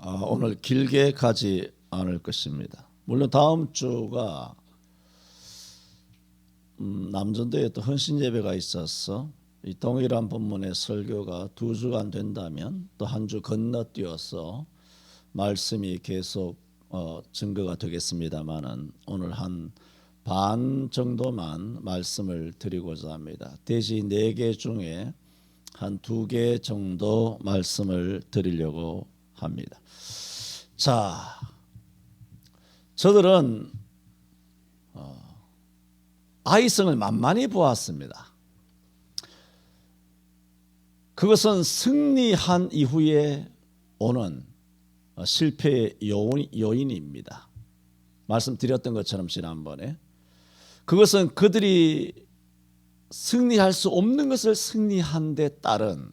오늘 길게 가지 않을 것입니다. 물론 다음 주가 남전도에 또 헌신 예배가 있어서 이 동일한 본문의 설교가 2주간 된다면 또 한 주 건너뛰어서 말씀이 계속 증거가 되겠습니다만은 오늘 한 반 정도만 말씀을 드리고자 합니다. 대시 4개 중에 한 2개 정도 말씀을 드리려고 합니다. 자, 저들은 아이성을 만만히 보았습니다. 그것은 승리한 이후에 오는 실패의 요인입니다. 말씀드렸던 것처럼 지난번에 그것은 그들이 승리할 수 없는 것을 승리한 데 따른,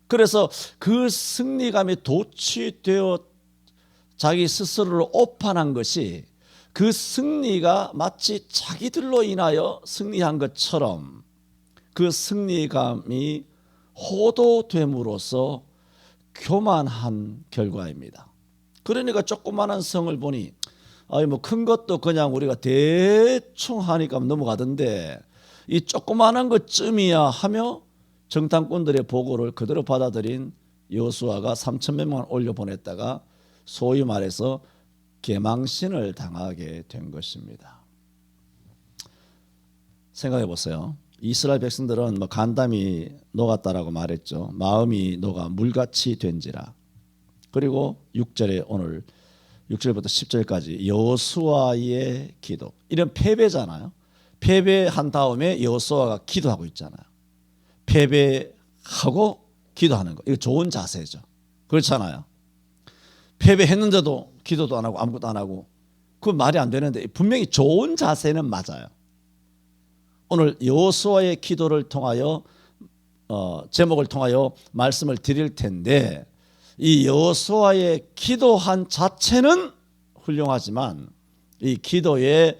그래서 그 승리감에 도취되어 자기 스스로를 오판한 것이 그 승리가 마치 자기들로 인하여 승리한 것처럼 그 승리감이 호도됨으로써 교만한 결과입니다. 그러니까 조그마한 성을 보니 뭐 큰 것도 그냥 우리가 대충 하니까 넘어가던데 이 조그마한 것쯤이야 하며 정탐꾼들의 보고를 그대로 받아들인 여호수아가 3,000명만 올려보냈다가 소위 말해서 개망신을 당하게 된 것입니다. 생각해 보세요. 이스라엘 백성들은 간담이 녹았다라고 말했죠. 마음이 녹아 물같이 된지라. 그리고 6절에 오늘 6절부터 10절까지 여호수아의 기도. 이런 패배잖아요. 패배한 다음에 여호수아가 기도하고 있잖아요. 패배하고 기도하는 거. 이거 좋은 자세죠. 그렇잖아요. 패배했는데도 기도도 안 하고 아무것도 안 하고 그건 말이 안 되는데 분명히 좋은 자세는 맞아요. 오늘 여호수아의 기도를 통하여 제목을 통하여 말씀을 드릴 텐데 이 여호수아의 기도한 자체는 훌륭하지만 이 기도의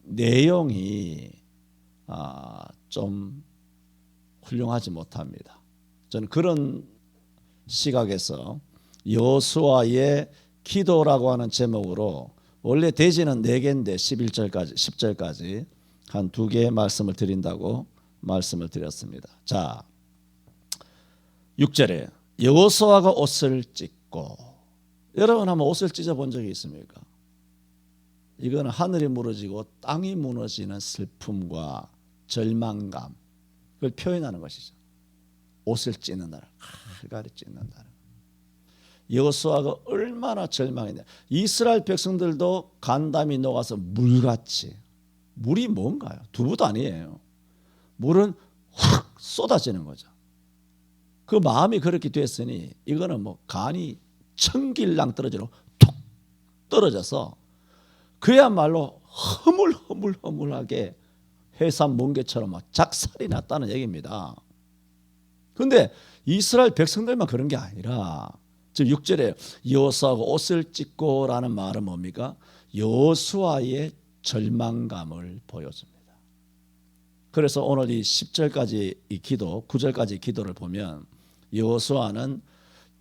내용이 좀 훌륭하지 못합니다. 저는 그런 시각에서 여호수아의 기도라고 하는 제목으로 원래 대지는 4개인데 10절까지 한 2개의 말씀을 드린다고 말씀을 드렸습니다. 자, 6절에 여호수아가 옷을 찢고, 여러분 한번 옷을 찢어 본 적이 있습니까? 이거는 하늘이 무너지고 땅이 무너지는 슬픔과 절망감, 그걸 표현하는 것이죠. 옷을 찢는다, 칼갈이 찢는다. 여호수아가 얼마나 절망했냐. 이스라엘 백성들도 간담이 녹아서 물같이, 물이 뭔가요? 두부도 아니에요. 물은 확 쏟아지는 거죠. 그 마음이 그렇게 됐으니 이거는 간이 천길랑 떨어지고 툭 떨어져서 그야말로 허물허물하게 해산 멍게처럼 작살이 났다는 얘기입니다. 그런데 이스라엘 백성들만 그런 게 아니라 지금 6절에 여호수아가 옷을 찢고라는 말은 뭡니까? 여호수아의 절망감을 보여줍니다. 그래서 오늘 이 10절까지 이 기도, 9절까지 기도를 보면 여호수아는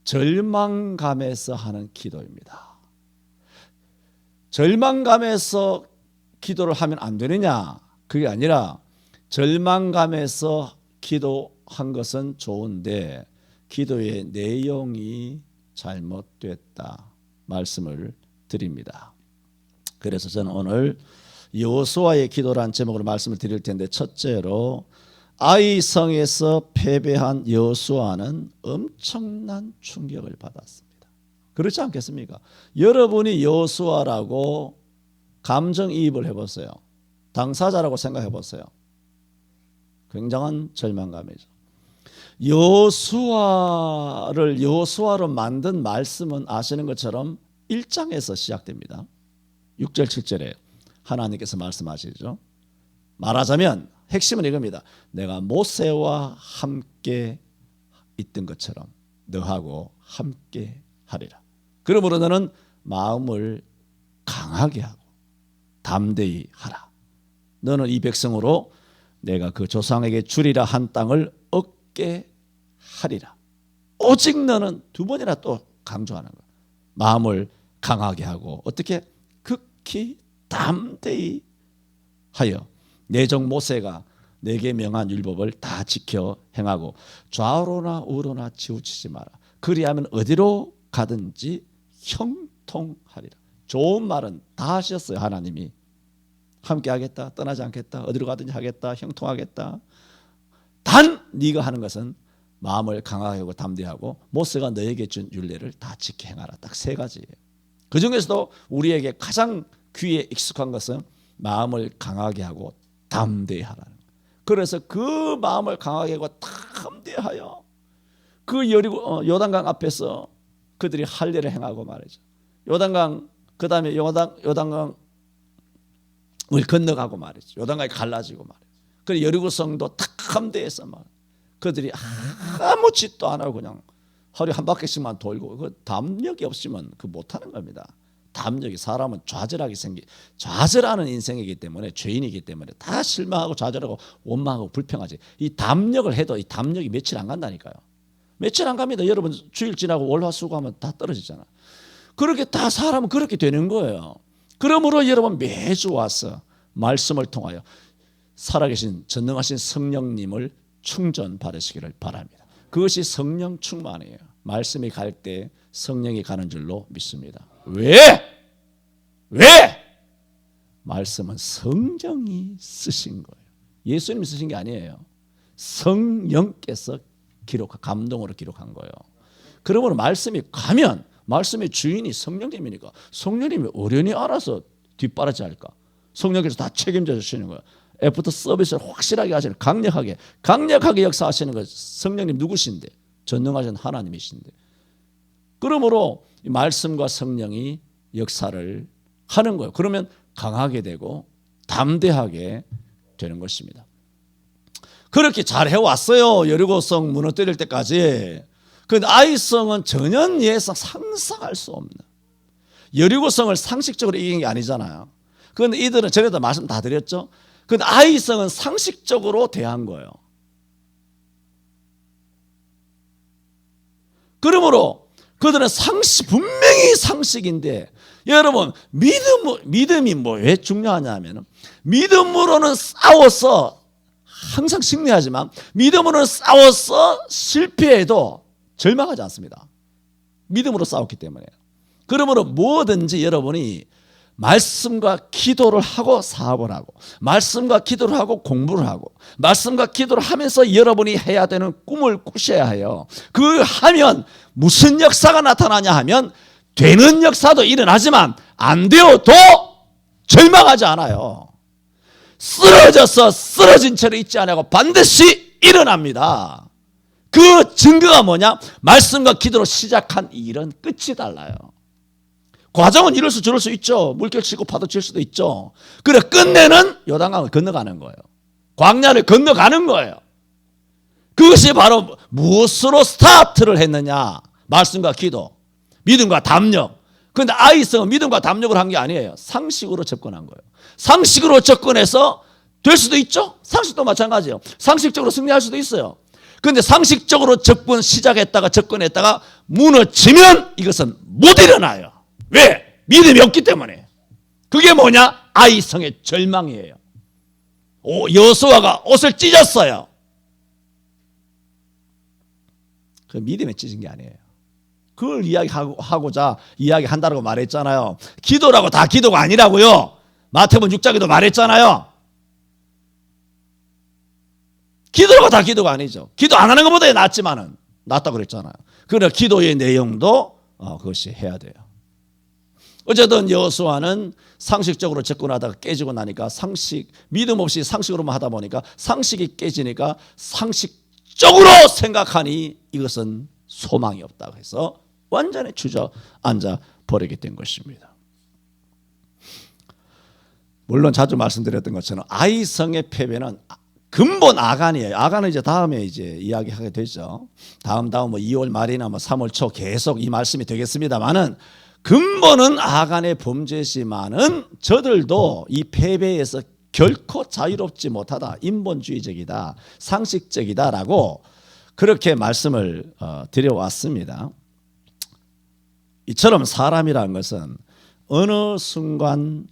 절망감에서 하는 기도입니다. 절망감에서 기도를 하면 안 되느냐? 그게 아니라 절망감에서 기도한 것은 좋은데 기도의 내용이 잘못됐다 말씀을 드립니다. 그래서 저는 오늘 여호수아의 기도란 제목으로 말씀을 드릴 텐데, 첫째로 아이성에서 패배한 여호수아는 엄청난 충격을 받았습니다. 그렇지 않겠습니까? 여러분이 여호수아라고 감정이입을 해보세요. 당사자라고 생각해 보세요. 굉장한 절망감이죠. 여호수아로 만든 말씀은 아시는 것처럼 1장에서 시작됩니다. 6절 7절에 하나님께서 말씀하시죠. 말하자면 핵심은 이겁니다. 내가 모세와 함께 있던 것처럼 너하고 함께 하리라. 그러므로 너는 마음을 강하게 하고 담대히 하라. 너는 이 백성으로 내가 그 조상에게 주리라 한 땅을 얻게 하리라. 오직 너는, 2번이나 또 강조하는 거야. 마음을 강하게 하고 어떻게 극히 담대히 하여 내 종 모세가 내게 명한 율법을 다 지켜 행하고 좌우로나 우로나 치우치지 마라. 그리하면 어디로 가든지 형통하리라. 좋은 말은 다 하셨어요. 하나님이 함께 하겠다, 떠나지 않겠다, 어디로 가든지 하겠다, 형통하겠다. 단 네가 하는 것은 마음을 강하게 하고 담대하고 모세가 너에게 준 율례를 다 지켜 행하라. 딱 세 가지예요. 그 중에서도 우리에게 가장 귀에 익숙한 것은 마음을 강하게 하고 담대히 하라는 거예요. 그래서 그 마음을 강하게 하고 담대하여 그 요단강 앞에서 그들이 할례를 행하고 말이죠. 요단강 그 다음에 요단강을 건너가고 말이죠. 요단강이 갈라지고 말이죠. 그리고 여리고성도 담대해서 말 그들이 아무 짓도 안 하고 그냥 하루에 한 바퀴씩만 돌고 그 담력이 없으면 그 못하는 겁니다. 담력이 사람은 좌절하는 인생이기 때문에 죄인이기 때문에 다 실망하고 좌절하고 원망하고 불평하지. 이 담력을 해도 이 담력이 며칠 안 간다니까요. 며칠 안 갑니다. 여러분 주일 지나고 월화수고하면 다 떨어지잖아. 그렇게 다 사람은 그렇게 되는 거예요. 그러므로 여러분 매주 와서 말씀을 통하여 살아계신 전능하신 성령님을 충전 받으시기를 바랍니다. 그것이 성령 충만이에요. 말씀이 갈 때 성령이 가는 줄로 믿습니다. 왜? 말씀은 성령이 쓰신 거예요. 예수님이 쓰신 게 아니에요. 성령께서 감동으로 기록한 거예요. 그러므로 말씀이 가면 말씀의 주인이 성령님이니까 성령님이 어련히 알아서 뒷바라지 할까? 성령께서 다 책임져 주시는 거예요. 애프터 서비스를 확실하게 하시는 강력하게 역사하시는 거 성령님 누구신데? 전능하신 하나님이신데. 그러므로 이 말씀과 성령이 역사를 하는 거예요. 그러면 강하게 되고 담대하게 되는 것입니다. 그렇게 잘 해왔어요. 여리고성 무너뜨릴 때까지. 그런데 아이성은 전혀 상상할 수 없는 여리고성을 상식적으로 이긴 게 아니잖아요. 그런데 이들은 전에도 말씀 다 드렸죠. 그런데 아이성은 상식적으로 대한 거예요. 그러므로 그들은 분명히 상식인데 여러분 믿음이 왜 중요하냐면 믿음으로는 싸워서 항상 승리하지만 믿음으로는 싸워서 실패해도 절망하지 않습니다. 믿음으로 싸웠기 때문에. 그러므로 뭐든지 여러분이 말씀과 기도를 하고 사업을 하고 말씀과 기도를 하고 공부를 하고 말씀과 기도를 하면서 여러분이 해야 되는 꿈을 꾸셔야 해요. 그 하면 무슨 역사가 나타나냐 하면 되는 역사도 일어나지만 안 되어도 절망하지 않아요. 쓰러진 채로 있지 않고 반드시 일어납니다. 그 증거가 뭐냐? 말씀과 기도로 시작한 일은 끝이 달라요. 과정은 이럴 수 저럴 수 있죠. 물결 치고 파도 칠 수도 있죠. 그래 끝내는 요단강을 건너가는 거예요. 광야를 건너가는 거예요. 그것이 바로 무엇으로 스타트를 했느냐? 말씀과 기도, 믿음과 담력. 그런데 아이성은 믿음과 담력을 한 게 아니에요. 상식으로 접근한 거예요. 상식으로 접근해서 될 수도 있죠. 상식도 마찬가지예요. 상식적으로 승리할 수도 있어요. 그런데 상식적으로 접근했다가 무너지면 이것은 못 일어나요. 왜? 믿음이 없기 때문에. 그게 뭐냐? 아이성의 절망이에요. 여호수아가 옷을 찢었어요. 그 믿음에 찢은 게 아니에요. 그걸 이야기하고자 이야기한다고 말했잖아요. 기도라고 다 기도가 아니라고요. 마태복음 6장에도 말했잖아요. 기도라고 다 기도가 아니죠. 기도 안 하는 것보다 낫다고 그랬잖아요. 그러나 기도의 내용도 그것이 해야 돼요. 어쨌든 여호수아는 상식적으로 접근하다가 깨지고 나니까 믿음 없이 상식으로만 하다 보니까 상식이 깨지니까 상식적으로 생각하니 이것은 소망이 없다고 해서 완전히 주저앉아 버리게 된 것입니다. 물론 자주 말씀드렸던 것처럼 아이성의 패배는 근본 아간이에요. 아간은 이제 다음에 이야기하게 되죠. 다음 2월 말이나 3월 초 계속 이 말씀이 되겠습니다만은 근본은 아간의 범죄지만은 저들도 이 패배에서 결코 자유롭지 못하다. 인본주의적이다. 상식적이다라고 그렇게 말씀을 드려왔습니다. 이처럼 사람이라는 것은 어느 순간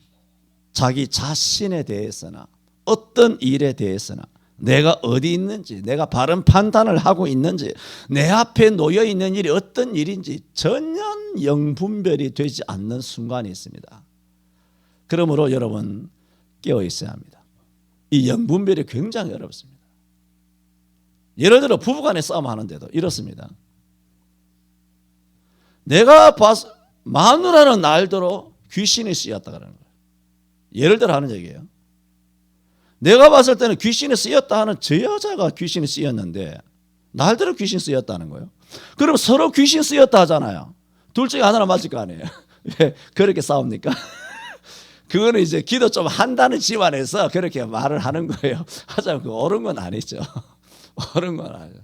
자기 자신에 대해서나 어떤 일에 대해서나 내가 어디 있는지, 내가 바른 판단을 하고 있는지, 내 앞에 놓여 있는 일이 어떤 일인지 전혀 영분별이 되지 않는 순간이 있습니다. 그러므로 여러분 깨어 있어야 합니다. 이 영분별이 굉장히 어렵습니다. 예를 들어 부부간에 싸움하는데도 이렇습니다. 내가 봐서 마누라는 날더러 귀신이 쓰였다 그러는 거예요. 예를 들어 하는 얘기예요. 내가 봤을 때는 귀신이 쓰였다 하는 저 여자가 귀신이 쓰였는데 날더러 귀신 쓰였다는 거예요. 그럼 서로 귀신 쓰였다 하잖아요. 둘 중에 하나는 맞을 거 아니에요. 왜 그렇게 싸웁니까? 그거는 이제 기도 좀 한다는 집안에서 그렇게 말을 하는 거예요. 하자면 그 옳은 건 아니죠. 옳은 건 아니죠.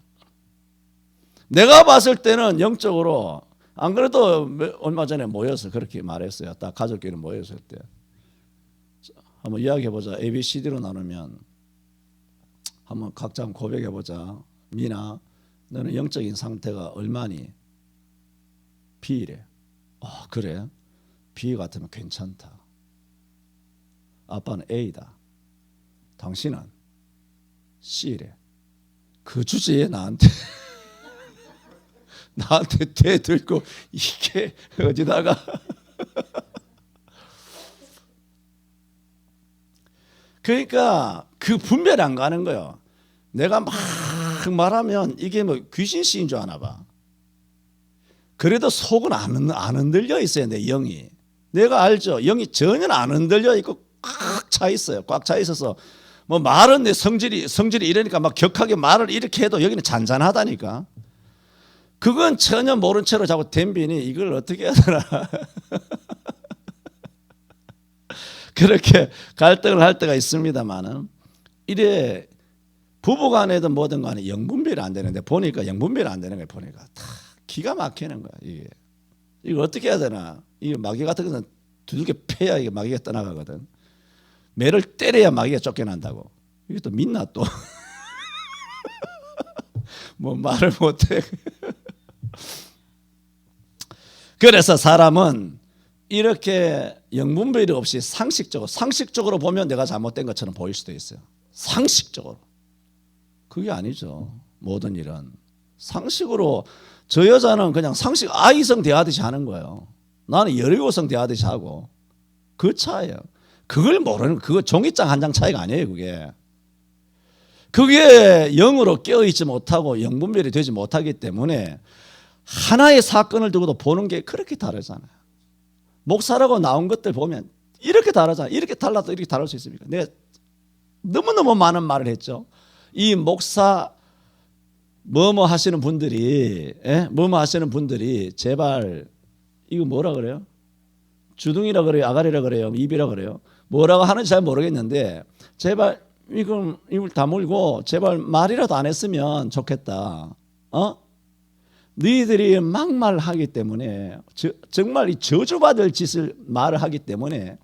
내가 봤을 때는 영적으로 안 그래도 얼마 전에 모여서 그렇게 말했어요. 딱 가족끼리 모였을 때. 한번 이야기해보자. ABCD로 나누면 한번 각자 한번 고백해보자. 미나, 너는 영적인 상태가 얼마니? B래. 그래? B 같으면 괜찮다. 아빠는 A다. 당신은 C래. 그 주제에 나한테 대들고 이게 어디다가 그러니까 그 분별이 안 가는 거예요. 내가 막 말하면 이게 뭐 귀신 씨인 줄 아나 봐. 그래도 속은 안 흔들려 있어요. 내 영이. 내가 알죠. 영이 전혀 안 흔들려 있고 꽉 차 있어요. 꽉 차 있어서 뭐 말은 내 성질이 이러니까 막 격하게 말을 이렇게 해도 여기는 잔잔하다니까. 그건 전혀 모른 채로 자꾸 댐비니 이걸 어떻게 해야 되나. 그렇게 갈등을 할 때가 있습니다만은 이래 부부간에도 뭐든 간에 영분별이 안 되는데 보니까 영분별이 안 되는 거예요. 보니까 다 기가 막히는 거야. 이게 이거 어떻게 해야 되나. 이거 마귀 같은 것은 두들겨 패야 이게 마귀가 떠나가거든. 매를 때려야 마귀가 쫓겨난다고. 이게 또 믿나 또. 뭐 말을 못해. 그래서 사람은 이렇게 영분별이 없이 상식적으로 보면 내가 잘못된 것처럼 보일 수도 있어요. 상식적으로. 그게 아니죠. 모든 일은. 상식으로 저 여자는 그냥 상식 아이성 대하듯이 하는 거예요. 나는 17성 대하듯이 하고. 그 차이예요. 그걸 모르는 그거 종이장 한 장 차이가 아니에요. 그게 영으로 깨어있지 못하고 영분별이 되지 못하기 때문에 하나의 사건을 두고도 보는 게 그렇게 다르잖아요. 목사라고 나온 것들 보면 이렇게 다르잖아요. 이렇게 달라도 이렇게 다를 수 있습니까? 내가 너무너무 많은 말을 했죠. 이 목사 뭐뭐 하시는 분들이 제발 이거 뭐라 그래요? 주둥이라 그래요? 아가리라 그래요? 입이라 그래요? 뭐라고 하는지 잘 모르겠는데 제발 이걸 입을 다물고 제발 말이라도 안 했으면 좋겠다. 너희들이 막말하기 때문에 정말 이 저주받을 짓을 말을 하기 때문에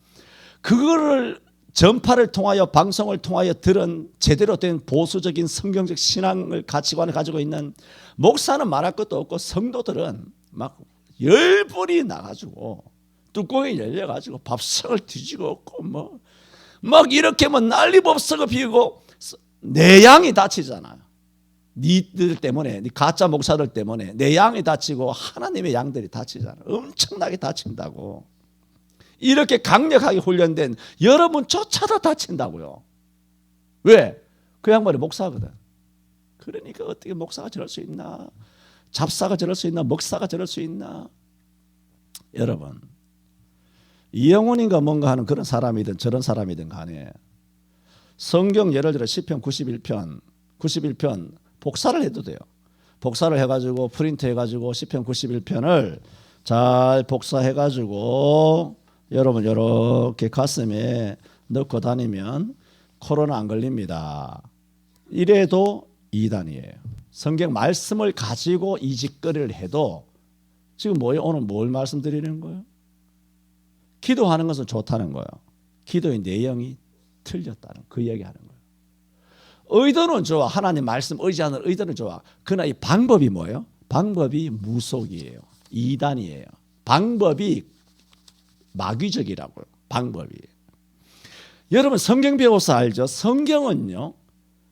그거를 전파를 통하여 방송을 통하여 들은 제대로 된 보수적인 성경적 신앙을 가치관을 가지고 있는 목사는 말할 것도 없고 성도들은 막 열불이 나가지고 뚜껑이 열려가지고 밥상을 뒤지고 없고 뭐 막 이렇게 뭐 난리법석을 피우고 내 양이 다치잖아요. 니들 때문에, 니 가짜 목사들 때문에 내 양이 다치고 하나님의 양들이 다치잖아요. 엄청나게 다친다고. 이렇게 강력하게 훈련된 여러분조차도 다친다고요. 왜? 그 양반이 목사거든. 그러니까 어떻게 목사가 저럴 수 있나? 잡사가 저럴 수 있나? 목사가 저럴 수 있나? 여러분, 이영훈인가 뭔가 하는 그런 사람이든 저런 사람이든 간에 성경 예를 들어 시편 91편 복사를 해도 돼요. 복사를 해가지고 프린트 해가지고 시편 91편을 잘 복사해가지고 여러분 이렇게 가슴에 넣고 다니면 코로나 안 걸립니다. 이래도 이단이에요. 성경 말씀을 가지고 이 짓거리를 해도 지금 뭐예요? 오늘 뭘 말씀드리는 거예요? 기도하는 것은 좋다는 거예요. 기도의 내용이 틀렸다는 그 이야기하는 거예요. 의도는 좋아. 하나님 말씀 의지하는 의도는 좋아. 그러나 이 방법이 뭐예요? 방법이 무속이에요. 이단이에요. 방법이 마귀적이라고요. 방법이. 여러분 성경 배워서 알죠? 성경은요.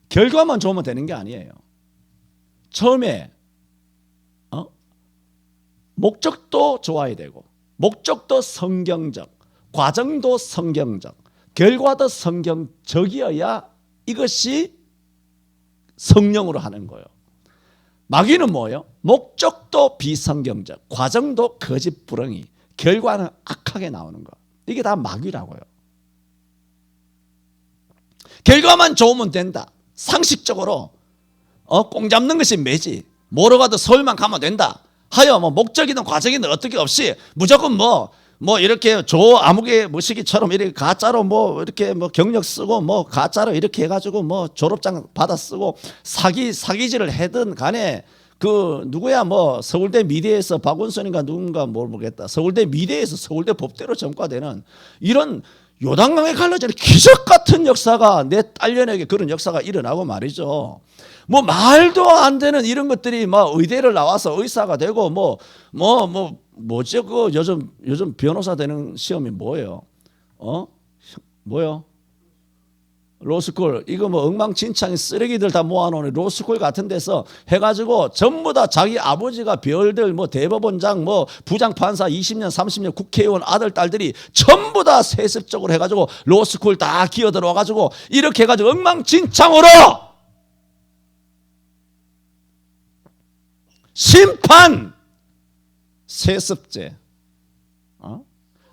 결과만 좋으면 되는 게 아니에요. 처음에 목적도 좋아야 되고 목적도 성경적, 과정도 성경적, 결과도 성경적이어야 이것이 성령으로 하는 거예요. 마귀는 뭐예요? 목적도 비성경적, 과정도 거짓부렁이, 결과는 악하게 나오는 거. 이게 다 마귀라고요. 결과만 좋으면 된다. 상식적으로 공 잡는 것이 매지. 뭐로 가도 서울만 가면 된다. 하여 뭐 목적이든 과정이든 어떻게 없이 무조건 뭐 이렇게 아무개 무시기처럼 이렇게 가짜로 뭐 이렇게 뭐 경력 쓰고 뭐 가짜로 이렇게 해가지고 뭐 졸업장 받아 쓰고 사기질을 하든 간에 그 누구야 뭐 서울대 미대에서 박원순인가 누군가 모르겠다. 서울대 미대에서 서울대 법대로 전과되는 이런 요단강에 갈라지는 기적 같은 역사가 내 딸려내게 그런 역사가 일어나고 말이죠. 뭐 말도 안 되는 이런 것들이 막 의대를 나와서 의사가 되고 뭐죠? 그 요즘 변호사 되는 시험이 뭐예요? 뭐요? 로스쿨. 이거 뭐 엉망진창인 쓰레기들 다 모아놓은 로스쿨 같은 데서 해가지고 전부 다 자기 아버지가 별들 뭐 대법원장 뭐 부장판사 20년 30년 국회의원 아들 딸들이 전부 다 세습적으로 해가지고 로스쿨 다 기어들어와가지고 이렇게 해가지고 엉망진창으로 심판, 세습죄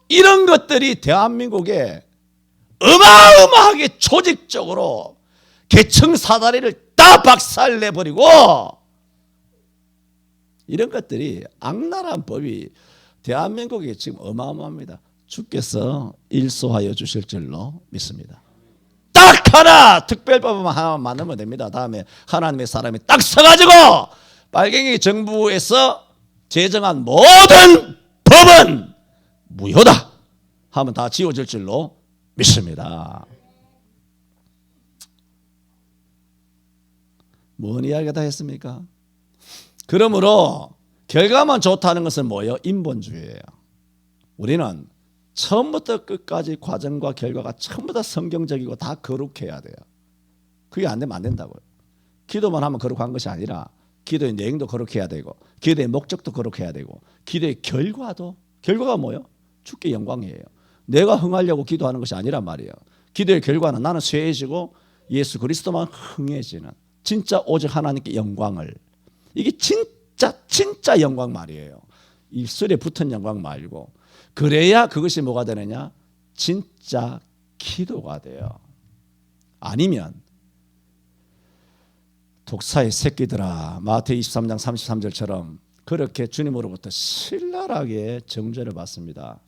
이런 것들이 대한민국에 어마어마하게 조직적으로 계층 사다리를 다 박살내버리고 이런 것들이 악랄한 법이 대한민국에 지금 어마어마합니다. 주께서 일소하여 주실 줄로 믿습니다. 딱 하나 특별법만 하나 만들면 됩니다. 다음에 하나님의 사람이 딱 서가지고 빨갱이 정부에서 제정한 모든 법은 무효다 하면 다 지워질 줄로 믿습니다. 뭔 이야기가 다 했습니까? 그러므로 결과만 좋다는 것은 뭐예요? 인본주의예요. 우리는 처음부터 끝까지 과정과 결과가 전부 다 성경적이고 다 거룩해야 돼요. 그게 안 되면 안 된다고요. 기도만 하면 거룩한 것이 아니라 기도의 내용도 거룩해야 되고 기도의 목적도 거룩해야 되고 기도의 결과가 뭐예요? 주께 영광이에요. 내가 흥하려고 기도하는 것이 아니란 말이에요. 기도의 결과는 나는 쇠해지고 예수 그리스도만 흥해지는 진짜 오직 하나님께 영광을 이게 진짜 영광 말이에요. 입술에 붙은 영광 말고 그래야 그것이 뭐가 되느냐? 진짜 기도가 돼요. 아니면 독사의 새끼들아 마태복음 23장 33절처럼 그렇게 주님으로부터 신랄하게 정죄를 받습니다.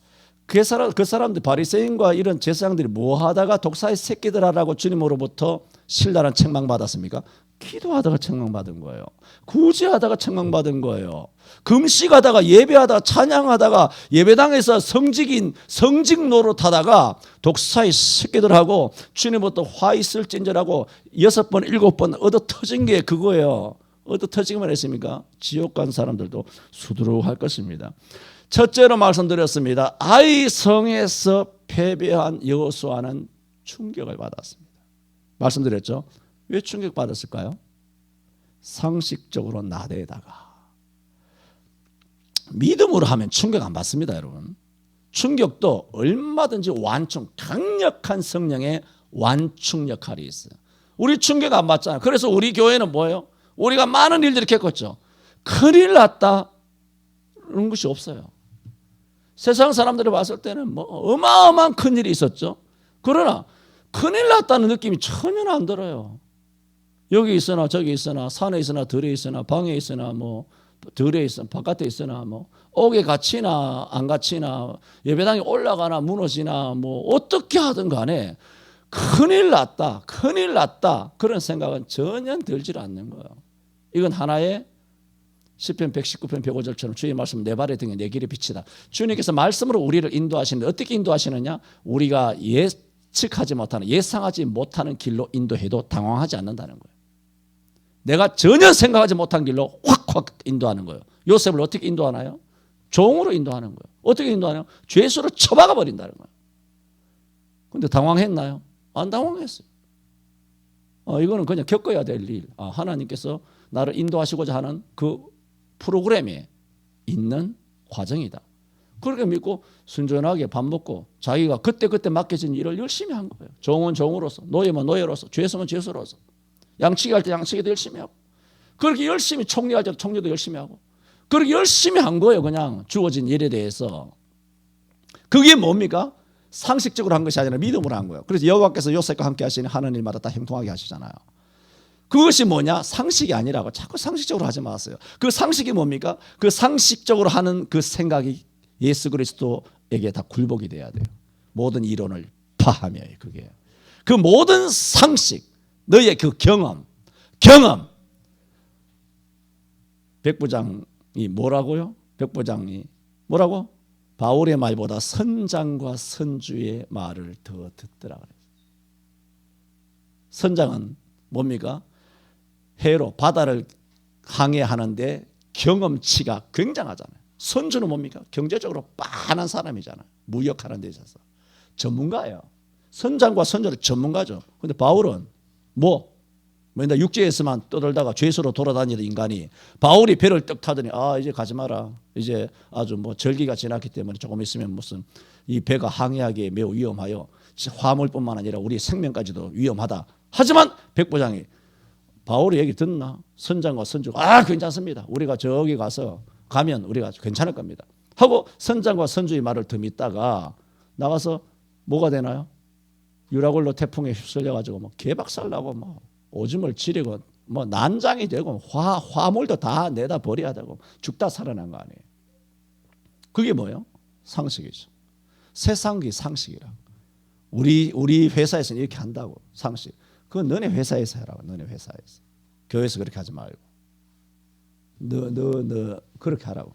그 사람들 바리새인과 이런 제사장들이 뭐 하다가 독사의 새끼들아라고 주님으로부터 신랄한 책망받았습니까? 기도하다가 책망받은 거예요. 구제하다가 책망받은 거예요. 금식하다가 예배하다가 찬양하다가 예배당에서 성직 노릇하다가 독사의 새끼들하고 주님부터 화 있을진저라고 6번 7번 얻어 터진 게 그거예요. 얻어 터지기만 했습니까? 지옥 간 사람들도 수두룩할 것입니다. 첫째로 말씀드렸습니다. 아이 성에서 패배한 여호수아는 충격을 받았습니다. 말씀드렸죠? 왜 충격받았을까요? 상식적으로 나대다가 믿음으로 하면 충격 안 받습니다. 여러분. 충격도 얼마든지 강력한 성령의 완충 역할이 있어요. 우리 충격 안 받잖아요. 그래서 우리 교회는 뭐예요? 우리가 많은 일들을 겪었죠. 큰일 났다 그런 것이 없어요. 세상 사람들이 봤을 때는 뭐 어마어마한 큰일이 있었죠. 그러나 큰일 났다는 느낌이 전혀 안 들어요. 여기 있으나 저기 있으나 산에 있으나 들에 있으나 방에 있으나 뭐 들에 있으나 바깥에 있으나 뭐 옥에 갇히나 안 갇히나 예배당에 올라가나 무너지나 뭐 어떻게 하든 간에 큰일 났다 그런 생각은 전혀 들지 않는 거예요. 이건 하나의 시편 119편 105절처럼 주의 말씀 내 발의 등에 내 길의 빛이다. 주님께서 말씀으로 우리를 인도하시는데 어떻게 인도하시느냐? 우리가 예측하지 못하는 예상하지 못하는 길로 인도해도 당황하지 않는다는 거예요. 내가 전혀 생각하지 못한 길로 확 인도하는 거예요. 요셉을 어떻게 인도하나요? 종으로 인도하는 거예요. 어떻게 인도하냐? 죄수로 처박아 버린다는 거예요. 근데 당황했나요? 안 당황했어요. 이거는 그냥 겪어야 될 일. 하나님께서 나를 인도하시고자 하는 그 프로그램에 있는 과정이다. 그렇게 믿고 순전하게 밥 먹고 자기가 그때 맡겨진 일을 열심히 한 거예요. 종은 종으로서, 노예면 노예로서, 죄수면 죄수로서, 양치기 할 때 양치기도 열심히 하고, 그렇게 열심히 총리할 때도 총리도 열심히 하고, 그렇게 열심히 한 거예요. 그냥 주어진 일에 대해서. 그게 뭡니까? 상식적으로 한 것이 아니라 믿음으로 한 거예요. 그래서 여호와께서 요셉과 함께 하시니 하는 일마다 다 형통하게 하시잖아요. 그것이 뭐냐? 상식이 아니라고. 자꾸 상식적으로 하지 마세요. 그 상식이 뭡니까? 그 상식적으로 하는 그 생각이 예수 그리스도에게 다 굴복이 돼야 돼요. 모든 이론을 파하며 그게. 그 모든 상식, 너의 그 경험. 백부장이 뭐라고요? 백부장이 뭐라고? 바울의 말보다 선장과 선주의 말을 더 듣더라 그래요. 선장은 뭡니까? 해로 바다를 항해하는데 경험치가 굉장하잖아요. 선주는 뭡니까? 경제적으로 빤한 사람이잖아요. 무역하는 데 있어서 전문가예요. 선장과 선주는 전문가죠. 근데 바울은 맨날 육지에서만 떠돌다가 죄수로 돌아다니는 인간이 바울이 배를 떡 타더니 이제 가지 마라. 이제 아주 절기가 지났기 때문에 조금 있으면 무슨 이 배가 항해하기에 매우 위험하여 화물뿐만 아니라 우리 생명까지도 위험하다. 하지만 백부장이 바울이 얘기 듣나? 선장과 선주가 괜찮습니다. 우리가 저기 가서 가면 우리가 괜찮을 겁니다. 하고 선장과 선주의 말을 더 믿다가 나가서 뭐가 되나요? 유라굴로 태풍에 휩쓸려가지고 개박살나고 오줌을 지리고 난장이 되고 화물도 다 내다 버려야 되고 죽다 살아난 거 아니에요. 그게 뭐예요? 상식이죠. 세상의 상식이라. 우리 회사에서는 이렇게 한다고 상식. 그건 너네 회사에서 해라고. 너네 회사에서. 교회에서 그렇게 하지 말고. 너 그렇게 하라고.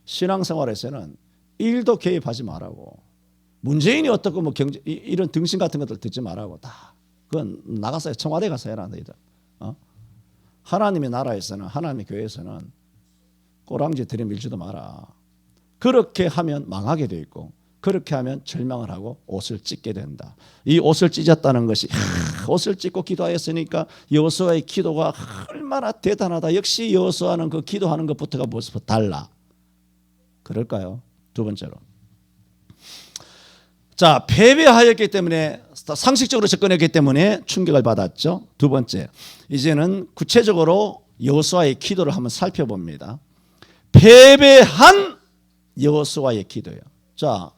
신앙생활에서는 일도 개입하지 말라고. 문재인이 어떻고 경제 이런 등신 같은 것들 듣지 말라고. 다 그건 나가서 청와대 가서 해라 너희들. 하나님의 나라에서는 하나님의 교회에서는 꼬랑지 들이밀지도 마라. 그렇게 하면 망하게 돼 있고 그렇게 하면 절망을 하고 옷을 찢게 된다. 이 옷을 찢었다는 것이 옷을 찢고 기도하였으니까 여호수아의 기도가 얼마나 대단하다. 역시 여호수아는 그 기도하는 것부터가 벌써 달라. 그럴까요? 두 번째로. 자, 패배하였기 때문에 상식적으로 접근했기 때문에 충격을 받았죠. 두 번째, 이제는 구체적으로 여호수아의 기도를 한번 살펴봅니다. 패배한 여호수아의 기도예요. 자,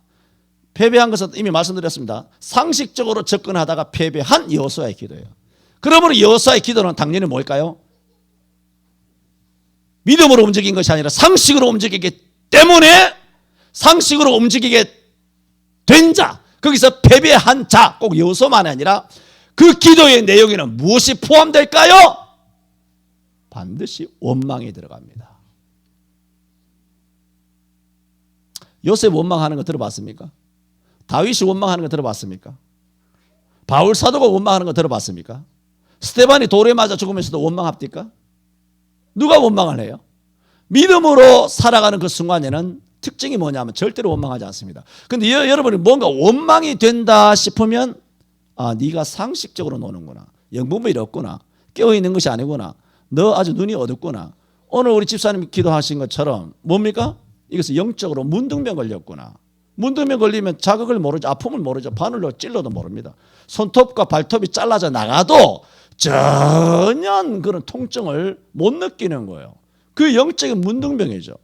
패배한 것은 이미 말씀드렸습니다. 상식적으로 접근하다가 패배한 여호수아의 기도예요. 그러므로 여호수아의 기도는 당연히 뭘까요? 믿음으로 움직인 것이 아니라 상식으로 움직이기 때문에 상식으로 움직이게 된 자, 거기서 패배한 자, 꼭 여호수아만이 아니라 그 기도의 내용에는 무엇이 포함될까요? 반드시 원망이 들어갑니다. 요셉 원망하는 거 들어봤습니까? 다윗이 원망하는 거 들어봤습니까? 바울 사도가 원망하는 거 들어봤습니까? 스데반이 돌에 맞아 죽으면서도 원망합니까? 누가 원망을 해요? 믿음으로 살아가는 그 순간에는 특징이 뭐냐면 절대로 원망하지 않습니다. 그런데 여러분이 뭔가 원망이 된다 싶으면 네가 상식적으로 노는구나. 영분별이 없구나. 깨어있는 것이 아니구나. 너 아주 눈이 어둡구나. 오늘 우리 집사님 기도하신 것처럼 뭡니까? 이것은 영적으로 문둥병 걸렸구나. 문둥병 걸리면 자극을 모르죠. 아픔을 모르죠. 바늘로 찔러도 모릅니다. 손톱과 발톱이 잘라져 나가도 전혀 그런 통증을 못 느끼는 거예요. 그 영적인 문둥병이죠.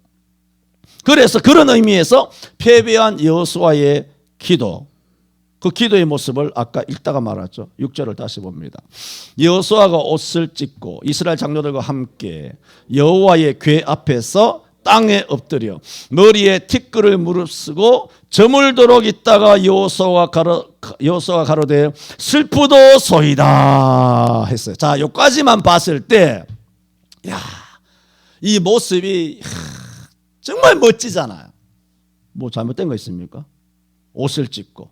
그래서 그런 의미에서 패배한 여호수아의 기도, 그 기도의 모습을 아까 읽다가 말았죠. 6절을 다시 봅니다. 여호수아가 옷을 찢고 이스라엘 장로들과 함께 여호와의 궤 앞에서 땅에 엎드려 머리에 티끌을 무릅쓰고 저물도록 있다가 여호수아가 가로되 슬프도소이다 했어요. 자, 여기까지만 봤을 때 이 모습이 정말 멋지잖아요. 뭐 잘못된 거 있습니까? 옷을 찢고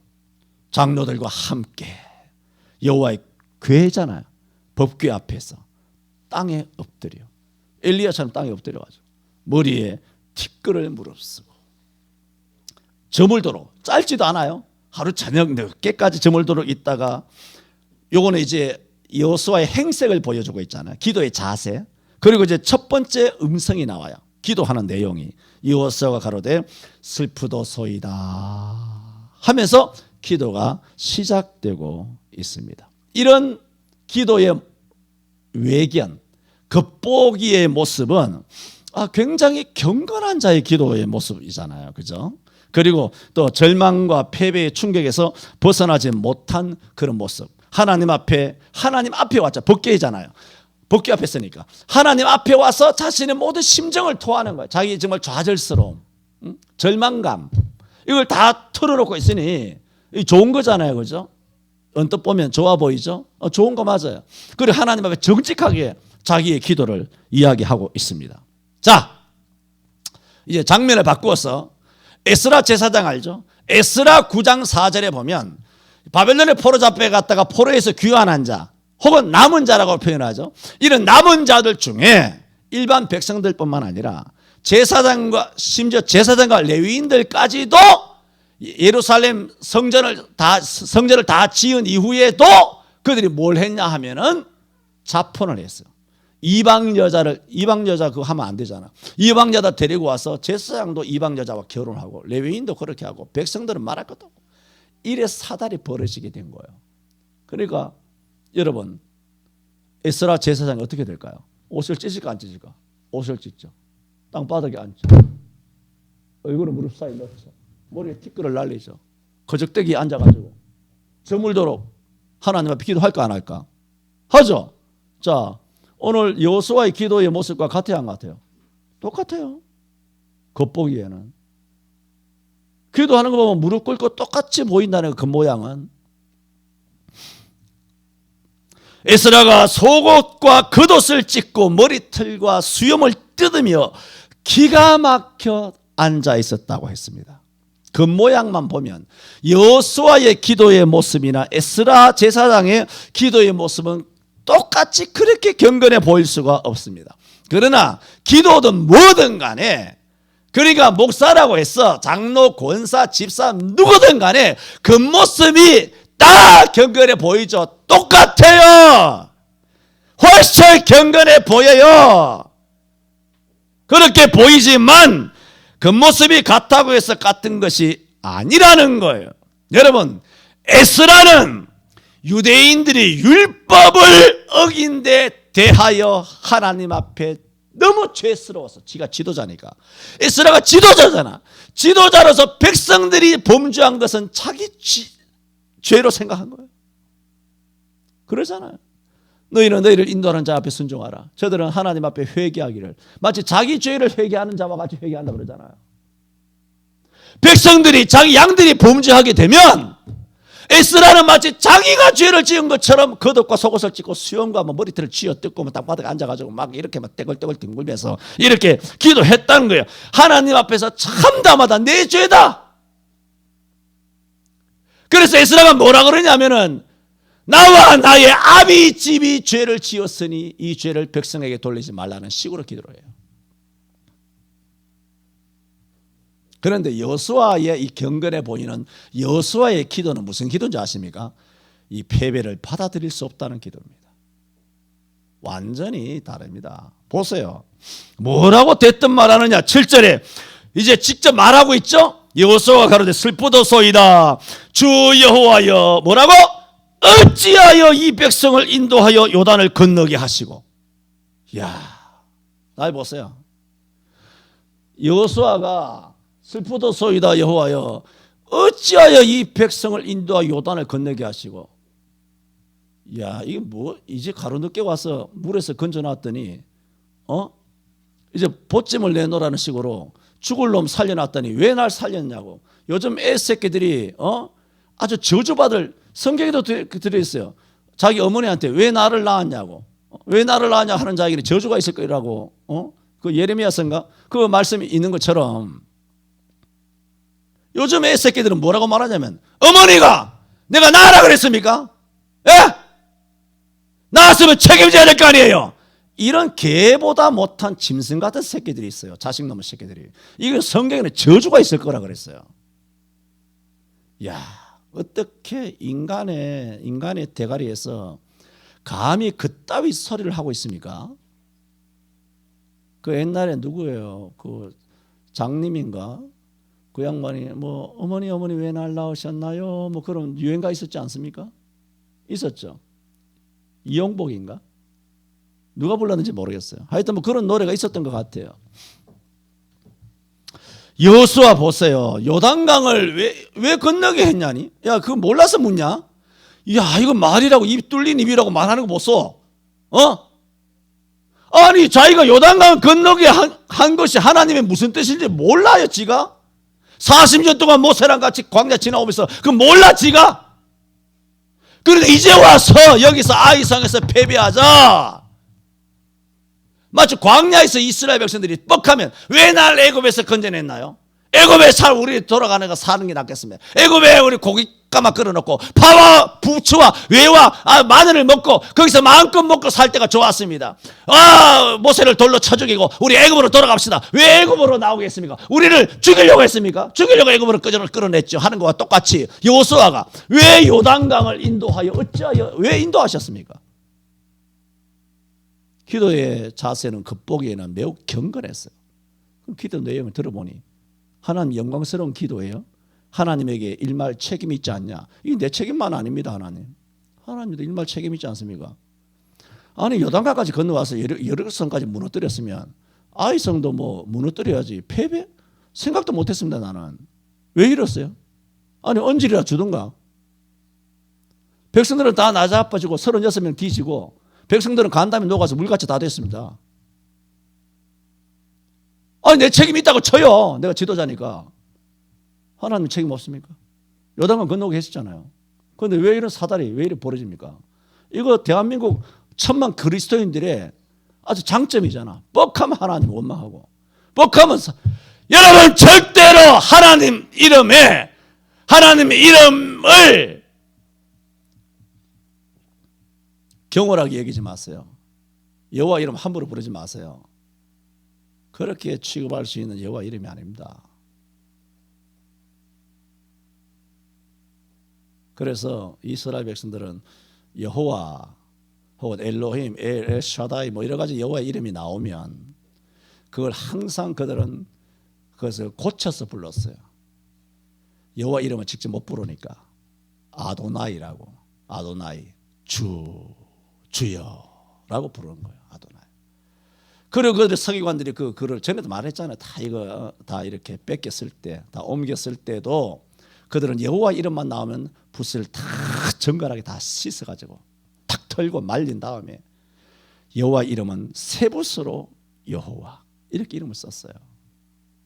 장로들과 함께 여호와의 궤잖아요. 법궤 앞에서 땅에 엎드려 엘리야처럼 땅에 엎드려가지고 머리에 티끌을 무릅쓰고 저물도록, 짧지도 않아요. 하루 저녁 늦게까지 저물도록 있다가, 요거는 이제 여호수아의 행색을 보여주고 있잖아요. 기도의 자세. 그리고 이제 첫 번째 음성이 나와요. 기도하는 내용이. 여호수아가 가로되 슬프도소이다 하면서 기도가 시작되고 있습니다. 이런 기도의 외견, 겉보기의 모습은 굉장히 경건한 자의 기도의 모습이잖아요. 그죠? 그리고 또 절망과 패배의 충격에서 벗어나지 못한 그런 모습. 하나님 앞에 왔죠. 법궤잖아요. 법궤 앞에 있으니까 하나님 앞에 와서 자신의 모든 심정을 토하는 거예요. 자기 정말 좌절스러움, 절망감, 이걸 다 털어놓고 있으니 좋은 거잖아요. 그죠? 언뜻 보면 좋아 보이죠? 좋은 거 맞아요. 그리고 하나님 앞에 정직하게 자기의 기도를 이야기하고 있습니다. 자, 이제 장면을 바꾸어서 에스라 제사장 알죠? 에스라 9장 4절에 보면 바벨론의 포로 잡혀 갔다가 포로에서 귀환한 자 혹은 남은 자라고 표현하죠. 이런 남은 자들 중에 일반 백성들뿐만 아니라 제사장과 심지어 제사장과 레위인들까지도 예루살렘 성전을 다 지은 이후에도 그들이 뭘 했냐 하면은 자폰을 했어요. 이방 여자 그거 하면 안 되잖아. 이방 여자 데리고 와서 제사장도 이방 여자와 결혼하고 레위인도 그렇게 하고 백성들은 말할 것도 없고 이래 사달이 벌어지게 된 거예요. 그러니까 여러분 에스라 제사장이 어떻게 될까요? 옷을 찢을까 안 찢을까? 옷을 찢죠. 땅바닥에 앉죠. 얼굴을 무릎 사이에 넣죠. 머리에 티끌을 날리죠. 거적대기에 앉아가지고 저물도록 하나님 앞에 기도할까 안 할까? 하죠. 자, 오늘 여호수아의 기도의 모습과 같아요 안 같아요? 똑같아요. 겉보기에는. 기도하는 거 보면 무릎 꿇고 똑같이 보인다는 그 모양은. 에스라가 속옷과 겉옷을 찢고 머리털과 수염을 뜯으며 기가 막혀 앉아 있었다고 했습니다. 그 모양만 보면 여호수아의 기도의 모습이나 에스라 제사장의 기도의 모습은 똑같이 그렇게 경건해 보일 수가 없습니다. 그러나 기도든 뭐든 간에 그러니까 목사라고 했어 장로, 권사, 집사 누구든 간에 그 모습이 다 경건해 보이죠. 똑같아요. 훨씬 경건해 보여요. 그렇게 보이지만 그 모습이 같다고 해서 같은 것이 아니라는 거예요. 여러분 에스라는 유대인들이 율법을 어긴 데 대하여 하나님 앞에 너무 죄스러워서 지가 지도자니까 에스라가 지도자잖아. 지도자로서 백성들이 범죄한 것은 자기 죄로 생각한 거예요. 그러잖아요. 너희는 너희를 인도하는 자 앞에 순종하라. 저들은 하나님 앞에 회개하기를 마치 자기 죄를 회개하는 자와 같이 회개한다 그러잖아요. 백성들이 자기 양들이 범죄하게 되면 에스라는 마치 자기가 죄를 지은 것처럼 겉옷과 속옷을 찢고 수염과 머리털을 쥐어뜯고 땅바닥에 앉아가지고 막 이렇게 막 떼굴떼굴 뒹굴면서 이렇게 기도했다는 거예요. 하나님 앞에서 참담하다. 내 죄다. 그래서 에스라가 뭐라 그러냐면은 나와 나의 아비 집이 죄를 지었으니 이 죄를 백성에게 돌리지 말라는 식으로 기도를 해요. 그런데 여호수아의 이 경건해 보이는 여호수아의 기도는 무슨 기도인지 아십니까? 이 패배를 받아들일 수 없다는 기도입니다. 완전히 다릅니다. 보세요. 뭐라고 대뜸 말하느냐. 7절에 이제 직접 말하고 있죠. 여호수아가 가로되 슬프도소이다. 주 여호와여 뭐라고? 어찌하여 이 백성을 인도하여 요단을 건너게 하시고. 이야, 날 보세요. 여호수아가 슬프도소이다 여호와여 어찌하여 이 백성을 인도하여 요단을 건너게 하시고. 이야, 이게 뭐 이제 가로늦게 와서 물에서 건져놨더니 이제 보찜을 내놓으라는 식으로 죽을 놈 살려놨더니 왜 날 살렸냐고. 요즘 애 새끼들이 아주 저주받을 성경에도 들어있어요. 자기 어머니한테 왜 나를 낳았냐고. 왜 나를 낳았냐 하는 자에게는 저주가 있을 거라고. 그 예레미야서인가 그 말씀이 있는 것처럼 요즘 애 새끼들은 뭐라고 말하냐면 어머니가 내가 낳으라 그랬습니까? 예? 낳았으면 책임져야 될 거 아니에요. 이런 개보다 못한 짐승 같은 새끼들이 있어요. 자식 놈의 새끼들이. 이거 성경에는 저주가 있을 거라 그랬어요. 야, 어떻게 인간의 대가리에서 감히 그따위 소리를 하고 있습니까? 그 옛날에 누구예요? 그 장님인가? 그 양반이 뭐 어머니 왜 날 낳으셨나요? 뭐 그런 유행가 있었지 않습니까? 있었죠. 이용복인가? 누가 불렀는지 모르겠어요. 하여튼 뭐 그런 노래가 있었던 것 같아요. 여호수아 보세요. 요단강을 왜 건너게 했냐니? 야, 그거 몰라서 묻냐? 야, 이거 말이라고 입 뚫린 입이라고 말하는 거 보소. 아니, 자기가 요단강 건너게 한 것이 하나님의 무슨 뜻인지 몰라요, 지가? 40년 동안 모세랑 같이 광야 지나오면서 그 몰라, 지가? 그런데 이제 와서 여기서 아이성에서 패배하자. 마치 광야에서 이스라엘 백성들이 뻑하면 왜 날 애굽에서 건져냈나요? 애굽에 살 우리 돌아가는 거 사는 게 낫겠습니다. 애굽에 우리 고깃가마 끌어놓고 파와 부추와 외와 마늘을 먹고 거기서 마음껏 먹고 살 때가 좋았습니다. 모세를 돌로 쳐 죽이고 우리 애굽으로 돌아갑시다. 왜 애굽으로 나오겠습니까? 우리를 죽이려고 했습니까? 죽이려고 애굽으로 끌어냈죠. 하는 것과 똑같이 여호수아가 왜 요단강을 인도하여 어찌하여 왜 인도하셨습니까? 기도의 자세는 겉보기에는 매우 경건했어요. 그 기도 내용을 들어보니 하나님 영광스러운 기도예요. 하나님에게 일말 책임이 있지 않냐? 이게 내 책임만 아닙니다. 하나님도 일말 책임이 있지 않습니까? 아니 요단강까지 건너와서 여리고성까지 무너뜨렸으면 아이성도 뭐 무너뜨려야지. 패배? 생각도 못했습니다. 나는. 왜 이랬어요? 아니 언질이라 주던가. 백성들은 다 나자빠지고 36명 뒤지고 백성들은 간담이 녹아서 물같이 다 됐습니다. 아니 내 책임이 있다고 쳐요. 내가 지도자니까. 하나님 책임 없습니까? 요단강 건너게 했었잖아요. 그런데 왜 이런 사달이 왜 이렇게 벌어집니까? 이거 대한민국 천만 그리스도인들의 아주 장점이잖아. 뻑하면 하나님 원망하고 뻑하면 여러분 절대로 하나님 이름의 이름을 경홀하게 여기지 마세요. 여호와 이름 함부로 부르지 마세요. 그렇게 취급할 수 있는 여호와 이름이 아닙니다. 그래서 이스라엘 백성들은 여호와 혹은 엘로힘, 엘샤다이 뭐 여러 가지 여호와 이름이 나오면 그걸 항상 그들은 그것을 고쳐서 불렀어요. 여호와 이름을 직접 못 부르니까 아도나이라고 아도나이 주여라고 부르는 거예요. 아도나이. 그리고 그 서기관들이 그 글을 전에도 말했잖아요. 다 이렇게 뺏겼을 때, 다 옮겼을 때도 그들은 여호와 이름만 나오면 붓을 다 정갈하게 다 씻어가지고 탁 털고 말린 다음에 여호와 이름은 세 붓으로 여호와 이렇게 이름을 썼어요.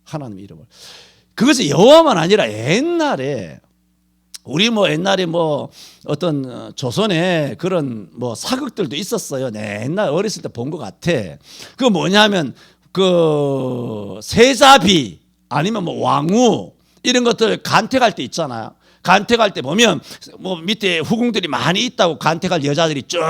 하나님 이름을. 그것이 여호와만 아니라 옛날에 우리 옛날에 어떤 조선에 그런 사극들도 있었어요. 네, 옛날 어렸을 때 본 것 같아. 그 뭐냐면 그 세자비 아니면 왕후 이런 것들 간택할 때 있잖아요. 간택할 때 보면 밑에 후궁들이 많이 있다고 간택할 여자들이 쭉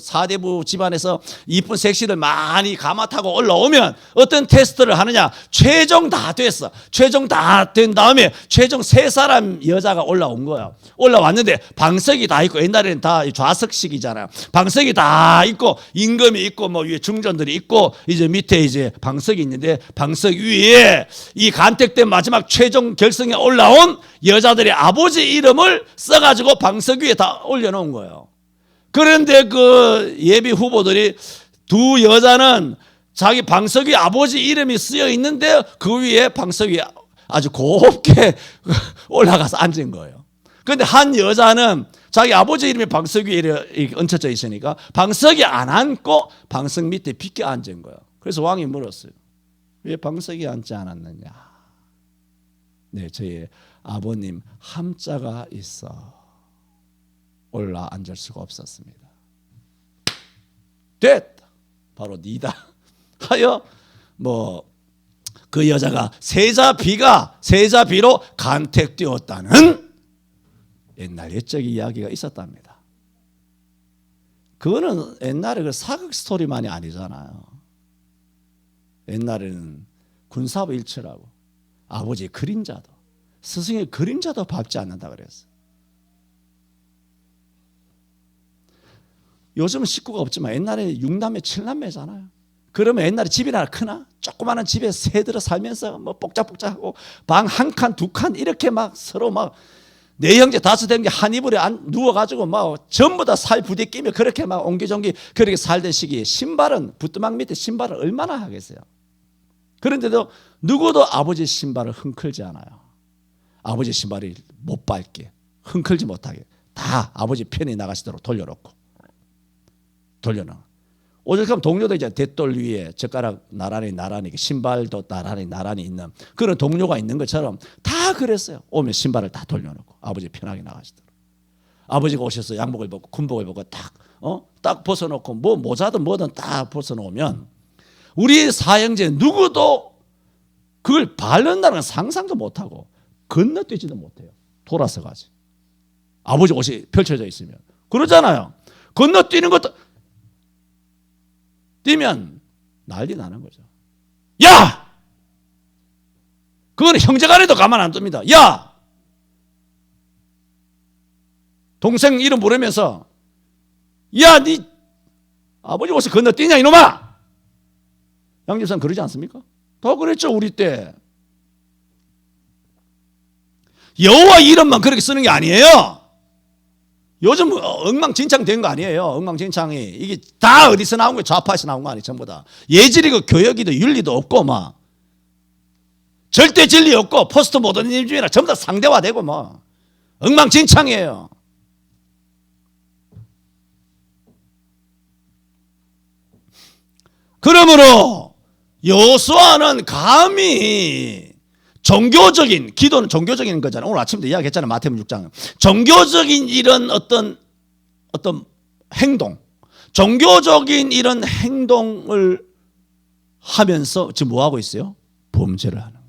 사대부 집안에서 이쁜 색시를 많이 감아타고 올라오면 어떤 테스트를 하느냐. 최종 다 됐어. 최종 다 된 다음에 최종 세 사람 여자가 올라온 거야. 올라왔는데 방석이 다 있고 옛날에는 다 좌석식이잖아요. 방석이 다 있고 임금이 있고 위에 중전들이 있고 이제 밑에 이제 방석이 있는데 방석 위에 이 간택된 마지막 최종 결승에 올라온 여자들의 아버지 이름을 써가지고 방석 위에 다 올려놓은 거예요. 그런데 그 예비 후보들이 두 여자는 자기 방석 위에 아버지 이름이 쓰여 있는데 그 위에 방석 위에 아주 곱게 올라가서 앉은 거예요. 그런데 한 여자는 자기 아버지 이름이 방석 위에 얹혀져 있으니까 방석에 안 앉고 방석 밑에 비껴 앉은 거예요. 그래서 왕이 물었어요. 왜 방석에 앉지 않았느냐? 네, 저희 아버님 함자가 있어 올라 앉을 수가 없었습니다. 됐다. 바로 니다. 하여 그 여자가 세자비로 간택되었다는 옛날 옛적 이야기가 있었답니다. 그거는 옛날에 그 사극 스토리만이 아니잖아요. 옛날에는 군사부 일처라고 아버지의 그림자도 스승의 그림자도 밟지 않는다 그랬어요. 요즘은 식구가 없지만 옛날에 6남매 7남매잖아요. 그러면 옛날에 집이나 크나? 조그마한 집에 새들어 살면서 뭐 복작복작하고 방 한 칸, 두 칸 이렇게 막 서로 막 네 형제 다섯 형제 한 이불에 누워가지고 막 전부 다 살 부대끼며 그렇게 막 옹기종기 그렇게 살던 시기에 신발은 부뚜막 밑에 신발을 얼마나 하겠어요. 그런데도 누구도 아버지 신발을 흥클지 않아요. 아버지 신발이 못 밟게 흥클지 못하게 다 아버지 편히 나가시도록 돌려놓고 오죽하면 동료도 이제 대돌 위에 젓가락 나란히 신발도 나란히 있는 그런 동료가 있는 것처럼 다 그랬어요. 오면 신발을 다 돌려놓고 아버지 편하게 나가시도록. 아버지가 오셔서 양복을 벗고 군복을 벗고 딱 벗어놓고 뭐 모자든 뭐든 딱 벗어놓으면 우리 사형제 누구도 그걸 바른다는 상상도 못하고 건너뛰지도 못해요. 돌아서 가지. 아버지 옷이 펼쳐져 있으면 그러잖아요. 건너뛰는 것도 뛰면 난리 나는 거죠. 야! 그거는 형제간에도 가만 안 둡니다. 야! 동생 이름 부르면서 야, 네 아버지 옷을 건너뛰냐 이놈아! 양집사는 그러지 않습니까? 더 그랬죠 우리 때. 여호와 이름만 그렇게 쓰는 게 아니에요. 요즘 엉망진창 된 거 아니에요. 엉망진창이 이게 다 어디서 나온 거예요? 좌파에서 나온 거 아니에요. 전부 다 예절이고 교역이도 윤리도 없고 막 절대 진리 없고 포스트 모더니즘이나 전부 다 상대화되고 뭐 엉망진창이에요. 그러므로 여호수아는 감히 종교적인 기도는 종교적인 거잖아요. 오늘 아침도 이야기했잖아요. 마태복음 6장. 종교적인 이런 어떤 행동, 종교적인 이런 행동을 하면서 지금 뭐 하고 있어요? 범죄를 하는 거예요.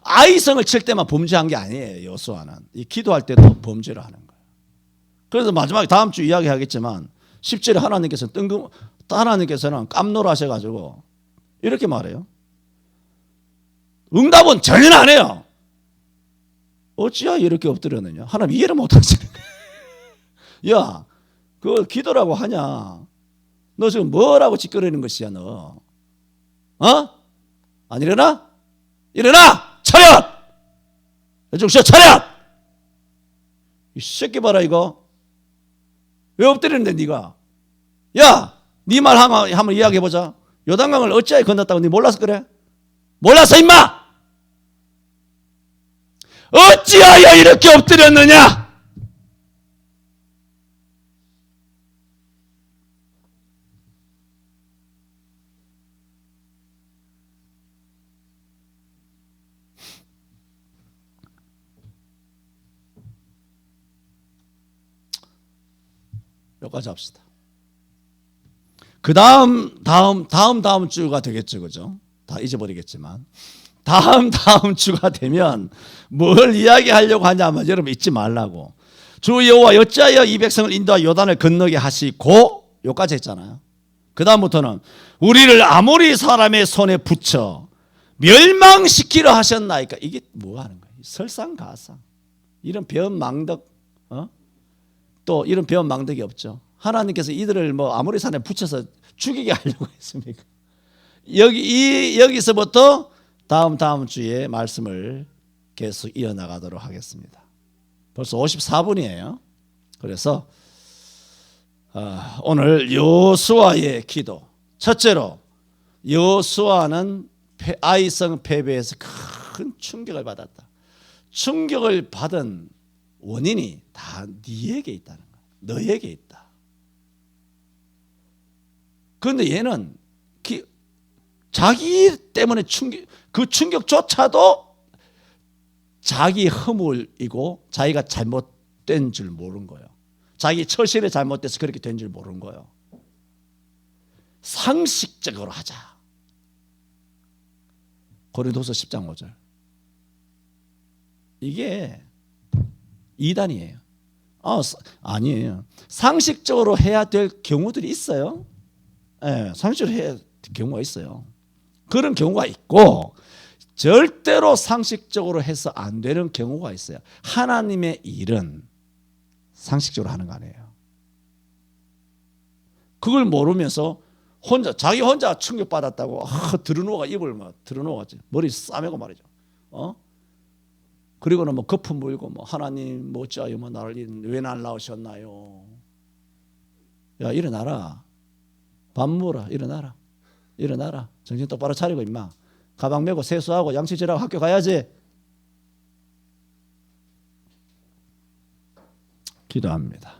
아이성을 칠 때만 범죄한 게 아니에요. 여호수아는 이 기도할 때도 범죄를 하는 거예요. 그래서 마지막에 다음 주 이야기하겠지만 10절에 하나님께서는 깜놀하셔가지고 이렇게 말해요. 응답은 전혀 안 해요. 어찌야 이렇게 엎드렸느냐. 하나님 이해를 못하시는 거야. 야, 그걸 기도라고 하냐. 너 지금 뭐라고 짓거리는 것이야 너. 안 일어나? 일어나! 차렷! 여종시야 차렷! 이 새끼 봐라 이거. 왜 엎드리는데 네가. 야, 네 말 한번 이야기해보자. 요단강을 어찌하여 건넜다고 네 몰라서 그래? 몰라서 임마! 어찌하여 이렇게 엎드렸느냐? 여기까지 합시다. 그 다음 주가 되겠죠. 그죠? 다 잊어버리겠지만 다음 주가 되면 뭘 이야기하려고 하냐면 여러분 잊지 말라고. 주 여호와 어찌하여 이 백성을 인도하여 요단을 건너게 하시고 여기까지 했잖아요. 그 다음부터는 우리를 아모리 사람의 손에 붙여 멸망시키려 하셨나이까. 이게 뭐 하는 거예요? 설상가상. 이런 변망덕 또 이런 변망덕이 없죠. 하나님께서 이들을 뭐 아모리 산에 붙여서 죽이게 하려고 했습니까? 여기서부터 다음 주에 말씀을 계속 이어나가도록 하겠습니다. 벌써 54분이에요. 그래서 오늘 여호수아의 기도. 첫째로 여호수아는 아이성 패배에서 큰 충격을 받았다. 충격을 받은 원인이 다 네에게 있다는 거야. 너에게 있다. 그런데 얘는 자기 때문에 그 충격조차도 자기 허물이고 자기가 잘못된 줄 모르는 거예요. 자기 처신이 잘못돼서 그렇게 된 줄 모르는 거예요. 상식적으로 하자. 고린도서 10장 5절. 이게 이단이에요. 아니에요. 상식적으로 해야 될 경우들이 있어요. 네, 상식적으로 해야 될 경우가 있어요. 그런 경우가 있고 절대로 상식적으로 해서 안 되는 경우가 있어요. 하나님의 일은 상식적으로 하는 거 아니에요. 그걸 모르면서 자기 혼자 충격받았다고 드러누워가 입을 드러누워가 머리 싸매고 말이죠. 그리고는 뭐 거품 물고 뭐 하나님 어찌하여 뭐 나를 왜 날 낳으셨나요? 야 일어나라. 밥 먹어라. 일어나라. 정신 똑바로 차리고 임마. 가방 메고 세수하고 양치질하고 학교 가야지. 기도합니다.